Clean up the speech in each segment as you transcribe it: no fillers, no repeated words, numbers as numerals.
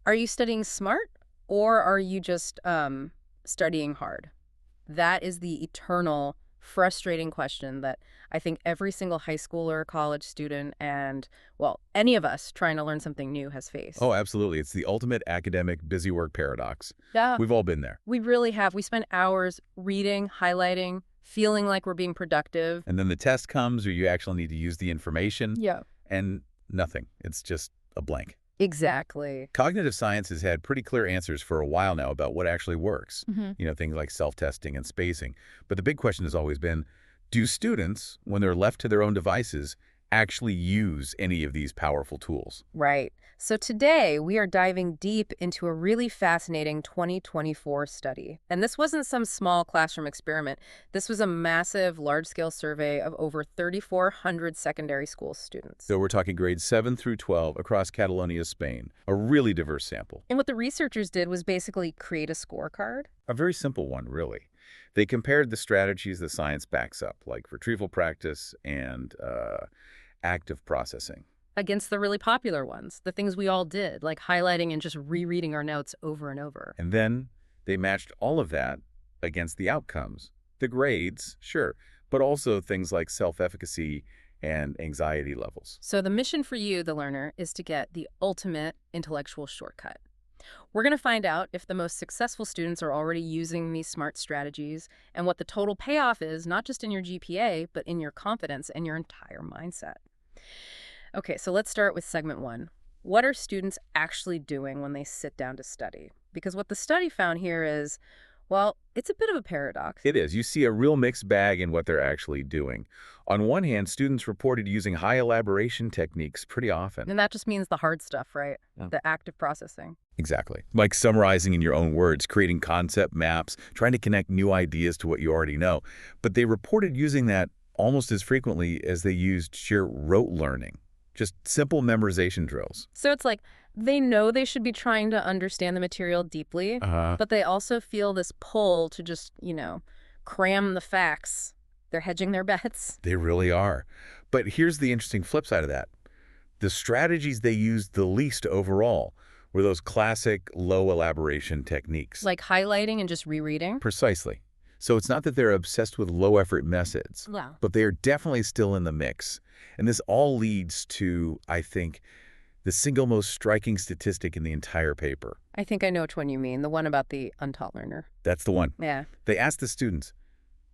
Are you studying smart or are you just studying hard? That is the eternal, frustrating question that I think every single high schooler, college student, and, well, any of us trying to learn something new has Oh, faced. absolutely. It's the ultimate academic busy work paradox. Yeah, We've all been there. we really have. We spend hours reading, highlighting, feeling like we're being productive. And then the test comes or you actually need to use the information Yeah. and nothing. It's just a blank. Exactly. Cognitive science has had pretty clear answers for a while now about what actually works. Hmm. Things like self-testing and spacing. But the big question has always been, do students, when they're left to their own devices, actually use any of these powerful tools? Right. So today we are diving deep into a really fascinating 2024 study. And this wasn't some small classroom experiment. This was a massive, large-scale survey of over 3,400 secondary school students. So we're talking grades 7 through 12 across Catalonia, Spain. A really diverse sample. And what the researchers did was basically create a scorecard A very simple one, really. They compared the strategies the science backs up, like retrieval practice and active processing. against the really popular ones, the things we all did, like highlighting and just rereading our notes over and over. And then they matched all of that against the outcomes. The grades, sure, but also things like self-efficacy and anxiety levels. So the mission for you, the learner, is to get the ultimate intellectual shortcut. We're going to find out if the most successful students are already using these smart strategies and what the total payoff is, not just in your GPA, but in your confidence and your entire mindset. Okay, so let's start with segment one. What are students actually doing when they sit down to study? Because what the study found here is, well, it's a bit of a paradox. It is. You see a real mixed bag in what they're actually doing. On one hand, students reported using high elaboration techniques pretty often. And that just means the hard stuff, right? Yeah. The active processing. Exactly. Like summarizing in your own words, creating concept maps, trying to connect new ideas to what you already know. But they reported using that almost as frequently as they used sheer rote learning, just simple memorization drills. So it's like they know they should be trying to understand the material deeply, but they also feel this pull to just, cram the facts. They're hedging their bets. They really are. But here's the interesting flip side of that. The strategies they used the least overall were those classic low elaboration techniques. Like highlighting and just rereading. Precisely. So it's not that they're obsessed with low effort methods, Wow. but they are definitely still in the mix. And this all leads to, I think, the single most striking statistic in the entire paper. I think I know which one you mean, the one about the untaught learner. That's the one. Yeah. They asked the students,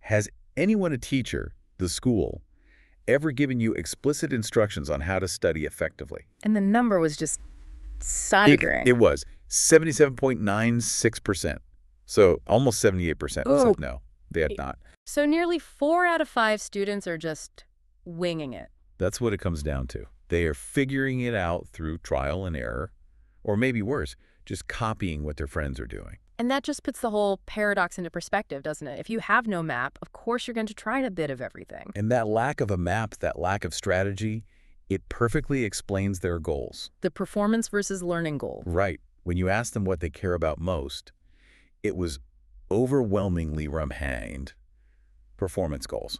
has anyone, a teacher, the school, ever given you explicit instructions on how to study effectively? And the number was just staggering. It was 77.96%. So almost 78% said Oh. no, they had not. So nearly 4 out of 5 students are just winging it. That's what it comes down to. They are figuring it out through trial and error, or maybe worse, just copying what their friends are doing. And that just puts the whole paradox into perspective, doesn't it? If you have no map, of course you're going to try a bit of everything. And that lack of a map, that lack of strategy, it perfectly explains their goals. The performance versus learning goal. Right. When you ask them what they care about most, it was overwhelmingly rumhanged performance goals.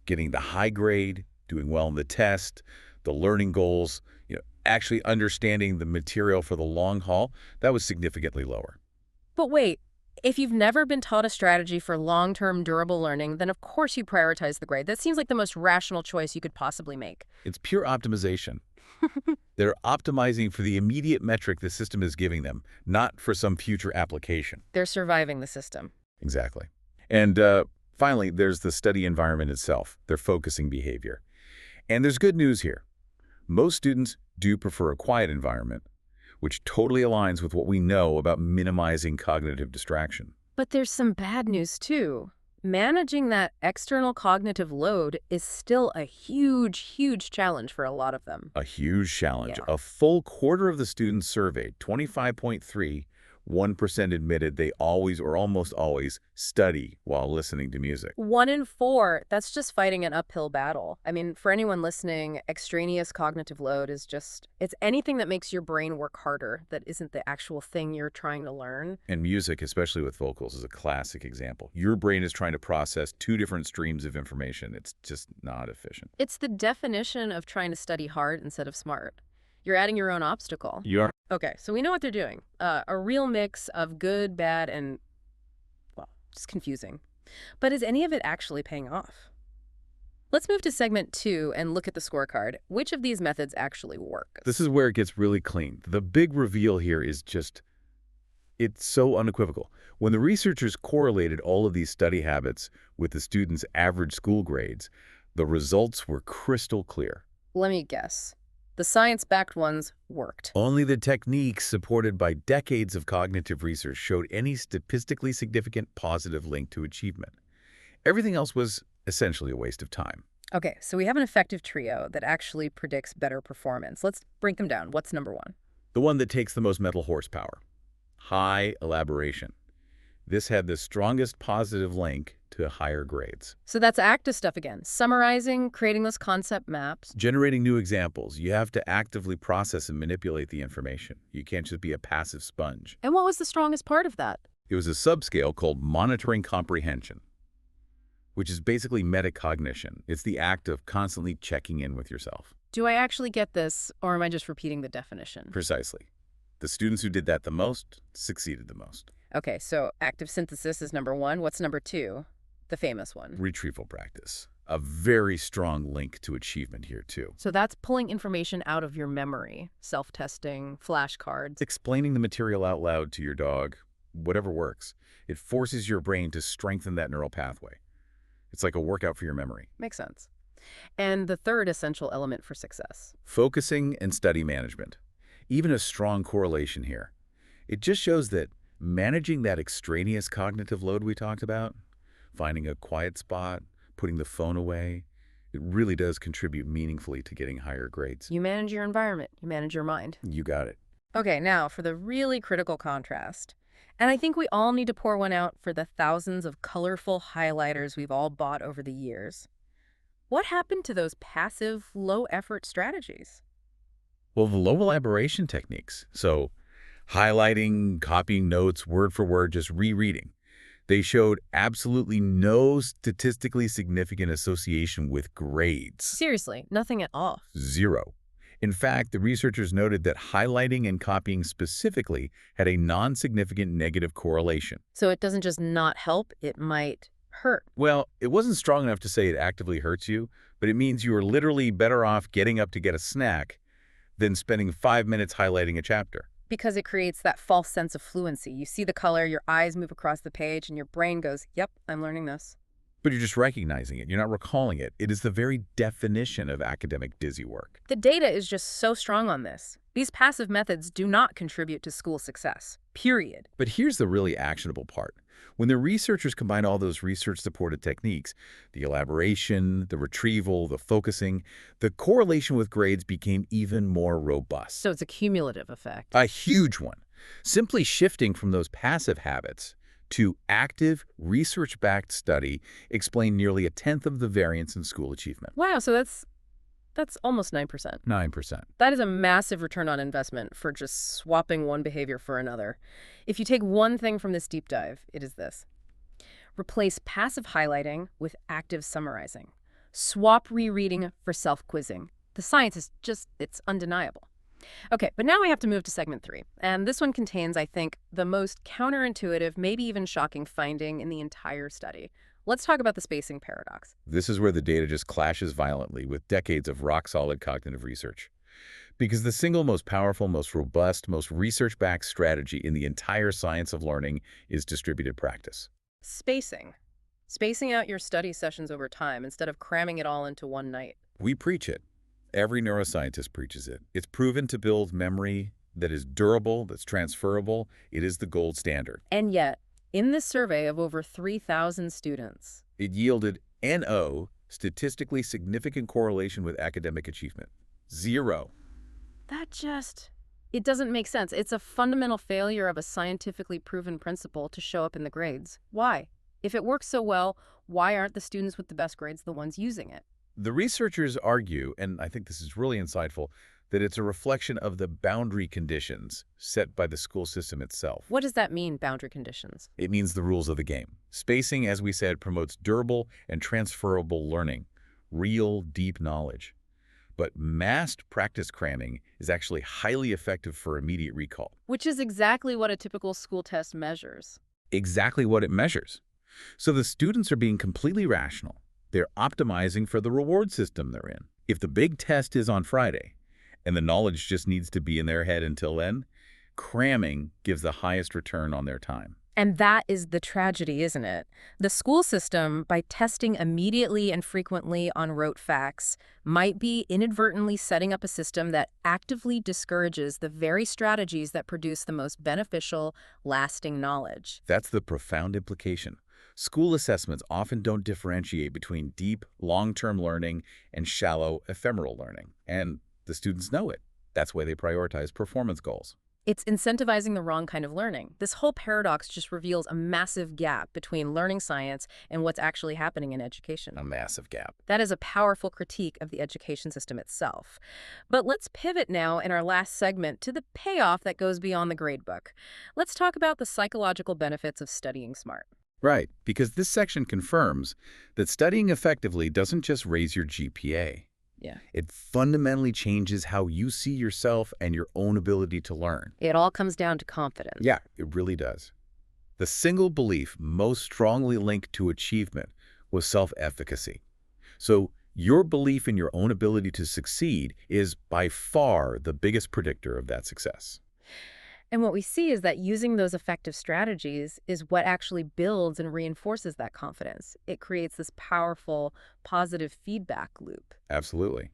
Getting the high grade, doing well in the test, the learning goals, actually understanding the material for the long haul, that was significantly lower. But wait, if you've never been taught a strategy for long-term durable learning, then of course you prioritize the grade. That seems like the most rational choice you could possibly make. It's pure optimization. They're optimizing for the immediate metric the system is giving them, not for some future application. They're surviving the system. Exactly. And finally, there's the study environment itself, their focusing behavior. And there's good news here. Most students do prefer a quiet environment, which totally aligns with what we know about minimizing cognitive distraction. But there's some bad news too. Managing that external cognitive load is still a huge, huge challenge for a lot of them. A huge challenge. Yeah. A full quarter of the students surveyed, 25.31% admitted they always or almost always study while listening to music. 1 in 4, that's just fighting an uphill battle. I mean, for anyone listening, extraneous cognitive load is it's anything that makes your brain work harder that isn't the actual thing you're trying to learn. And music, especially with vocals, is a classic example. Your brain is trying to process 2 different streams of information. It's just not efficient. It's the definition of trying to study hard instead of smart. You're adding your own obstacle. You are Okay, so we know what they're doing. A real mix of good, bad, and, well, just confusing. But is any of it actually paying off? Let's move to segment 2 and look at the scorecard. Which of these methods actually This works? is where it gets really clean. The big reveal here is just, it's so unequivocal. When the researchers correlated all of these study habits with the students' average school grades, the results were crystal clear. Let me guess. The science-backed ones worked. Only the techniques supported by decades of cognitive research showed any statistically significant positive link to achievement. Everything else was essentially a waste of time. Okay, so we have an effective trio that actually predicts better performance. Let's break them down. What's number 1? The one that takes the most mental horsepower. High elaboration. This had the strongest positive link to higher grades. So that's active stuff again. Summarizing, creating those concept maps. Generating new examples, you have to actively process and manipulate the information. You can't just be a passive sponge. And what was the strongest part of that? It was a subscale called monitoring comprehension, which is basically metacognition. It's the act of constantly checking in with yourself. Do I actually get this, or am I just repeating the definition? Precisely. The students who did that the most succeeded the most. Okay, so active synthesis is number 1. What's number 2? The famous one. Retrieval practice. A very strong link to achievement here, too. So that's pulling information out of your memory. Self-testing, flashcards. Explaining the material out loud to your dog, whatever works, it forces your brain to strengthen that neural pathway. It's like a workout for your memory. Makes sense. And the third essential element for success. Focusing and study management. Even a strong correlation here. It just shows that managing that extraneous cognitive load we talked about, finding a quiet spot, putting the phone away, it really does contribute meaningfully to getting higher grades. You manage your environment. You manage your mind. You got it. Okay, now for the really critical contrast. And I think we all need to pour one out for the thousands of colorful highlighters we've all bought over the years. What happened to those passive, low-effort strategies? Well, the low elaboration techniques, so highlighting, copying notes word for word, just rereading, they showed absolutely no statistically significant association with grades. Seriously, nothing at all. Zero. In fact, the researchers noted that highlighting and copying specifically had a non-significant negative correlation. So it doesn't just not help, it might hurt. Well, it wasn't strong enough to say it actively hurts you, but it means you are literally better off getting up to get a snack than spending 5 minutes highlighting a chapter. Because it creates that false sense of fluency. You see the color, your eyes move across the page, and your brain goes, yep, I'm learning this. But you're just recognizing it. You're not recalling it. It is the very definition of academic dizzy work. The data is just so strong on this. These passive methods do not contribute to school success, period. But here's the really actionable part. When the researchers combined all those research-supported techniques, the elaboration, the retrieval, the focusing, the correlation with grades became even more robust. So it's a cumulative effect. A huge one. Simply shifting from those passive habits to active, research-backed study explained nearly 1/10 of the variance in school achievement. Wow, so that's almost 9%. 9%. That is a massive return on investment for just swapping one behavior for another. If you take one thing from this deep dive, it is this. Replace passive highlighting with active summarizing. Swap rereading for self-quizzing. The science is just, it's undeniable. Okay, but now we have to move to segment 3. And this one contains, I think, the most counterintuitive, maybe even shocking finding in the entire study. Let's talk about the spacing paradox. This is where the data just clashes violently with decades of rock-solid cognitive research. Because the single most powerful, most robust, most research-backed strategy in the entire science of learning is distributed practice. Spacing. Spacing out your study sessions over time instead of cramming it all into one night. We preach it. Every neuroscientist preaches it. It's proven to build memory that is durable, that's transferable. It is the gold standard. And yet, in this survey of over 3,000 students, It yielded NO, statistically significant correlation with academic achievement. Zero. it doesn't make sense. It's a fundamental failure of a scientifically proven principle to show up in the grades. Why? If it works so well, why aren't the students with the best grades the ones using it? The researchers argue, and I think this is really insightful, that it's a reflection of the boundary conditions set by the school system itself. What does that mean, boundary conditions? It means the rules of the game. Spacing, as we said, promotes durable and transferable learning, real, deep knowledge. But massed practice cramming is actually highly effective for immediate recall. Which is exactly what a typical school test measures. Exactly what it measures. So the students are being completely rational. They're optimizing for the reward system they're in. If the big test is on Friday, and the knowledge just needs to be in their head until then, cramming gives the highest return on their time. And that is the tragedy, isn't it? The school system, by testing immediately and frequently on rote facts, might be inadvertently setting up a system that actively discourages the very strategies that produce the most beneficial, lasting knowledge. That's the profound implication. School assessments often don't differentiate between deep, long-term learning and shallow, ephemeral learning. And the students know it. That's why they prioritize performance goals. It's incentivizing the wrong kind of learning. This whole paradox just reveals a massive gap between learning science and what's actually happening in education. A massive gap. That is a powerful critique of the education system itself. But let's pivot now in our last segment to the payoff that goes beyond the gradebook. Let's talk about the psychological benefits of studying smart. Right, because this section confirms that studying effectively doesn't just raise your GPA. Yeah. It fundamentally changes how you see yourself and your own ability to learn. It all comes down to confidence. Yeah, it really does. The single belief most strongly linked to achievement was self-efficacy. So your belief in your own ability to succeed is by far the biggest predictor of that success. And what we see is that using those effective strategies is what actually builds and reinforces that confidence. It creates this powerful, positive feedback loop. Absolutely.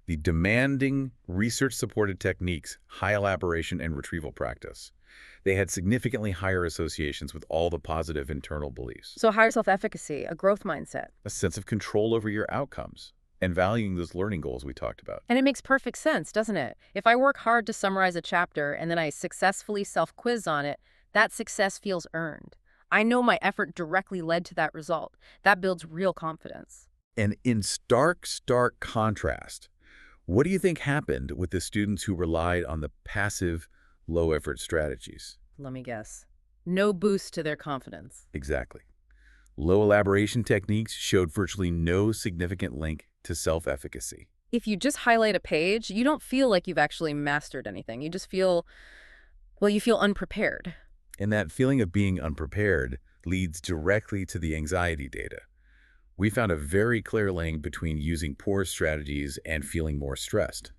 The demanding research-supported techniques, high elaboration and retrieval practice, they had significantly higher associations with all the positive internal beliefs. So higher self-efficacy, a growth mindset. A sense of control over your outcomes and valuing those learning goals we talked about. And it makes perfect sense, doesn't it? If I work hard to summarize a chapter and then I successfully self-quiz on it, that success feels earned. I know my effort directly led to that result. That builds real confidence. And in stark contrast, what do you think happened with the students who relied on the passive, low-effort strategies? Let me guess. No boost to their confidence. Exactly. Low elaboration techniques showed virtually no significant link to self-efficacy. If you just highlight a page, you don't feel like you've actually mastered anything. You just feel, well, you feel unprepared. And that feeling of being unprepared leads directly to the anxiety data. We found a very clear link between using poor strategies and feeling more stressed.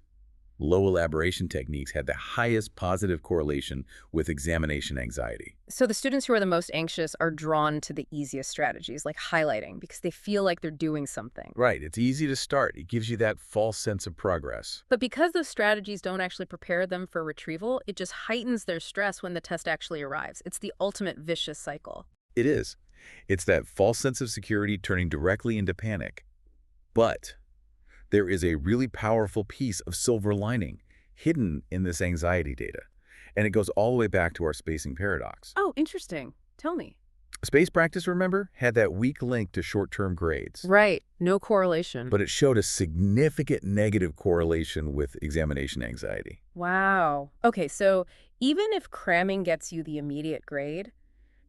Low elaboration techniques had the highest positive correlation with examination anxiety. So the students who are the most anxious are drawn to the easiest strategies, like highlighting, because they feel like they're doing something. Right, it's easy to start. It gives you that false sense of progress. But because those strategies don't actually prepare them for retrieval, it just heightens their stress when the test actually arrives. It's the ultimate vicious cycle. It is. It's that false sense of security turning directly into panic. But there is a really powerful piece of silver lining hidden in this anxiety data. And it goes all the way back to our spacing paradox. Oh, interesting. Tell me. Space practice, remember, had that weak link to short-term grades. Right. No correlation. But it showed a significant negative correlation with examination anxiety. Wow. Okay, so even if cramming gets you the immediate grade,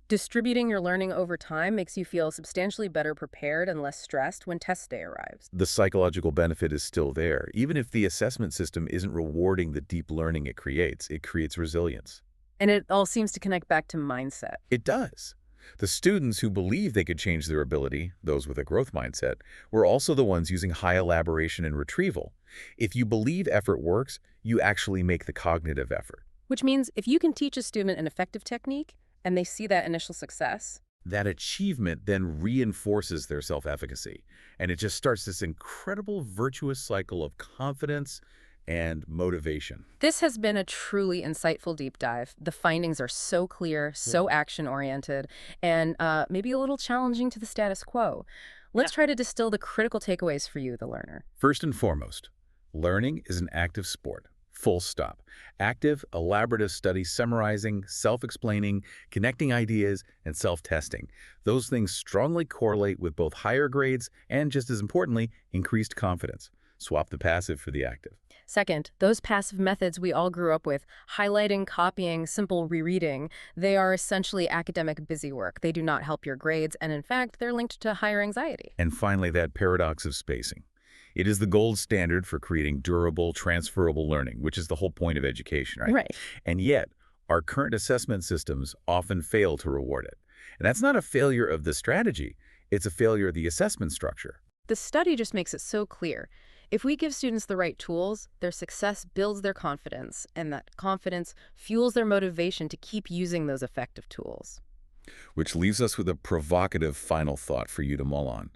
distributing your learning over time makes you feel substantially better prepared and less stressed when test day arrives. The psychological benefit is still there. Even if the assessment system isn't rewarding the deep learning it creates resilience. And it all seems to connect back to mindset. It does. The students who believed they could change their ability, those with a growth mindset, were also the ones using high elaboration and retrieval. If you believe effort works, you actually make the cognitive effort. Which means if you can teach a student an effective technique, and they see that initial success, that achievement then reinforces their self-efficacy. And it just starts this incredible virtuous cycle of confidence and motivation. This has been a truly insightful deep dive. The findings are so clear, so action-oriented, and maybe a little challenging to the status quo. Let's try to distill the critical takeaways for you, the learner. First and foremost, learning is an active sport. Full stop. Active, elaborative study summarizing, self-explaining, connecting ideas, and self-testing. Those things strongly correlate with both higher grades and, just as importantly, increased confidence. Swap the passive for the active. Second, those passive methods we all grew up with, highlighting, copying, simple rereading, they are essentially academic busywork. They do not help your grades, and in fact, they're linked to higher anxiety. And finally, that paradox of spacing. It is the gold standard for creating durable, transferable learning, which is the whole point of education, right? Right. And yet, our current assessment systems often fail to reward it. And that's not a failure of the strategy. It's a failure of the assessment structure. The study just makes it so clear. If we give students the right tools, their success builds their confidence, and that confidence fuels their motivation to keep using those effective tools. Which leaves us with a provocative final thought for you to mull on.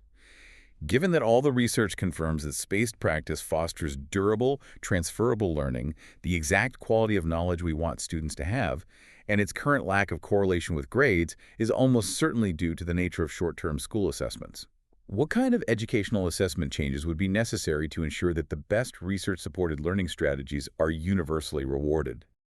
Given that all the research confirms that spaced practice fosters durable, transferable learning, the exact quality of knowledge we want students to have, and its current lack of correlation with grades is almost certainly due to the nature of short-term school assessments. What kind of educational assessment changes would be necessary to ensure that the best research-supported learning strategies are universally rewarded?